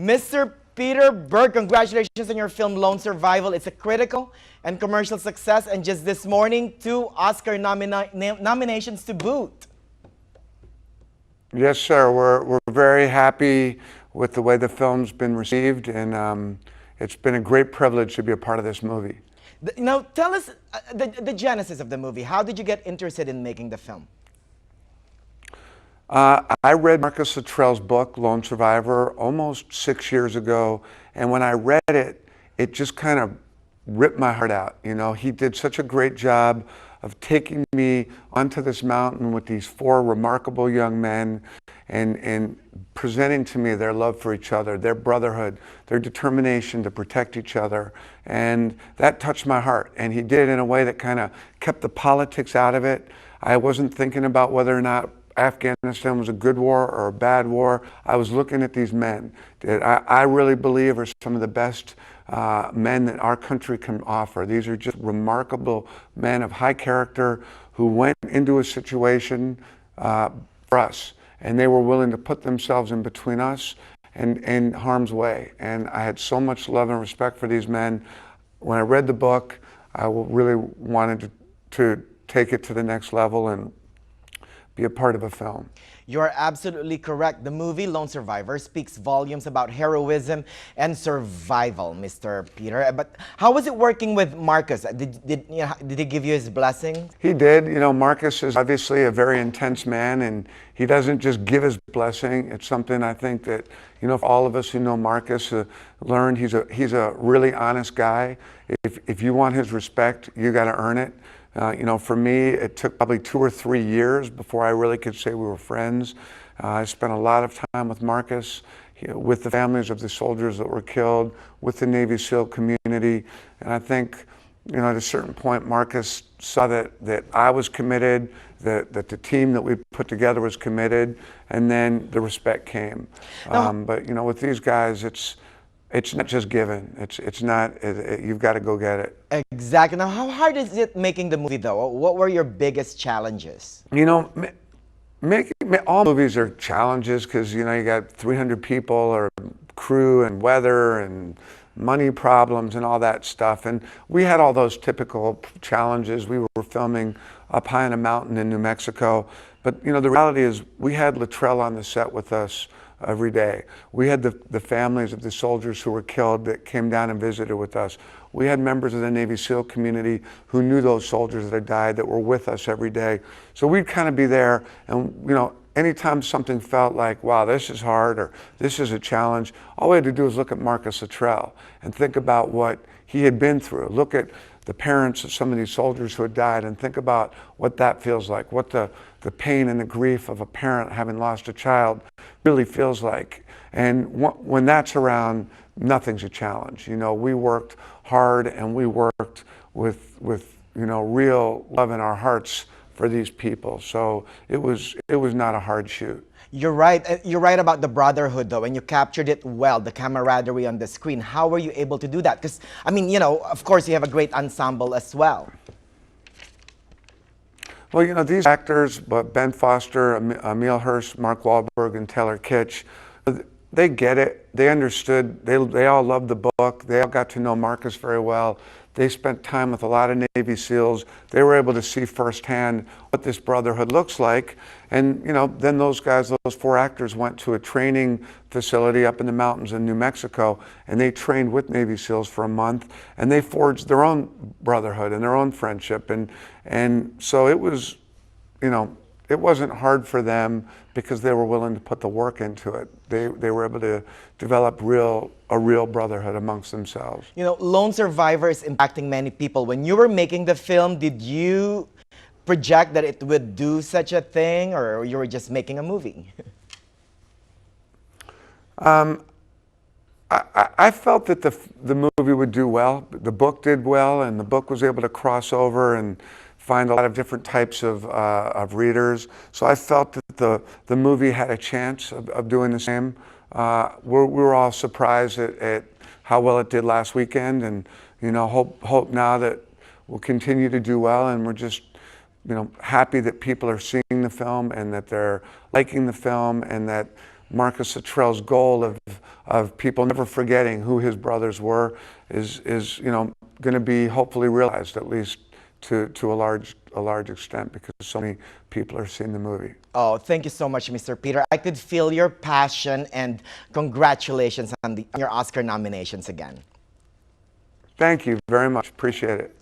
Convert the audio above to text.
Mr. Peter Berg, congratulations on your film Lone Survival. It's a critical and commercial success, and just this morning, 2 Oscar nominations to boot. Yes, sir. We're very happy with the way the film's been received, and it's been a great privilege to be a part of this movie. Now, tell us the genesis of the movie. How did you get interested in making the film? I read Marcus Luttrell's book, Lone Survivor, almost 6 years ago, and when I read it, it just kind of ripped my heart out. You know, he did such a great job of taking me onto this mountain with these 4 remarkable young men and presenting to me their love for each other, their brotherhood, their determination to protect each other. And that touched my heart. And he did it in a way that kind of kept the politics out of it. I wasn't thinking about whether or not Afghanistan was a good war or a bad war. I was looking at these men that I really believe are some of the best men that our country can offer. These are just remarkable men of high character who went into a situation for us, and they were willing to put themselves in between us and harm's way. And I had so much love and respect for these men. When I read the book, I really wanted to take it to the next level and be a part of a film. You are absolutely correct. The movie Lone Survivor speaks volumes about heroism and survival, Mr. Peter. But how was it working with Marcus? Did he give you his blessing? He did. You know, Marcus is obviously a very intense man, and he doesn't just give his blessing. It's something I think that, you know, for all of us who know Marcus learned. He's a really honest guy. If you want his respect, you got to earn it. You know, for me, it took probably 2 or 3 years before I really could say we were friends. I spent a lot of time with Marcus, with the families of the soldiers that were killed, with the Navy SEAL community. And I think, you know, at a certain point, Marcus saw that I was committed, that the team that we put together was committed, and then the respect came. But, you know, with these guys, it's not just given. It's not. You've got to go get it. Exactly. Now, how hard is it making the movie, though? What were your biggest challenges? You know, all movies are challenges because, you know, you got 300 people or crew and weather and money problems and all that stuff. And we had all those typical challenges. We were filming up high in a mountain in New Mexico. But, you know, the reality is we had Luttrell on the set with us every day. We had the families of the soldiers who were killed that came down and visited with us. We had members of the Navy SEAL community who knew those soldiers that had died that were with us every day. So we'd kind of be there, and, you know, anytime something felt like, wow, this is hard or this is a challenge, all we had to do was look at Marcus Luttrell and think about what he had been through. Look at the parents of some of these soldiers who had died and think about what that feels like, what the pain and the grief of a parent having lost a child really feels like. And when that's around, nothing's a challenge. You know, we worked hard and we worked with you know, real love in our hearts for these people. So it was not a hard shoot. You're right. You're right about the brotherhood, though, and you captured it well, the camaraderie on the screen. How were you able to do that? Because, I mean, you know, of course, you have a great ensemble as well. Well, you know, these actors, but Ben Foster, Emile, Hirsch, Mark Wahlberg, and Taylor Kitsch, they get it. They understood. They all loved the book. They all got to know Marcus very well. They spent time with a lot of Navy SEALs. They were able to see firsthand what this brotherhood looks like. And, you know, then those guys, those 4 actors went to a training facility up in the mountains in New Mexico, and they trained with Navy SEALs for a month, and they forged their own brotherhood and their own friendship. And so it was, you know, it wasn't hard for them because they were willing to put the work into it. They were able to develop a real brotherhood amongst themselves. You know, Lone Survivor is impacting many people. When you were making the film, did you project that it would do such a thing, or you were just making a movie? I felt that the movie would do well. The book did well, and the book was able to cross over and find a lot of different types of readers. So I felt that the movie had a chance of doing the same. We were all surprised at how well it did last weekend, and, you know, hope now that we'll continue to do well, and we're just, you know, happy that people are seeing the film and that they're liking the film and that Marcus Luttrell's goal of people never forgetting who his brothers were is you know, going to be hopefully realized, at least to a large extent, because so many people are seeing the movie. Oh, thank you so much, Mr. Peter. I could feel your passion, and congratulations on your Oscar nominations again. Thank you very much. Appreciate it.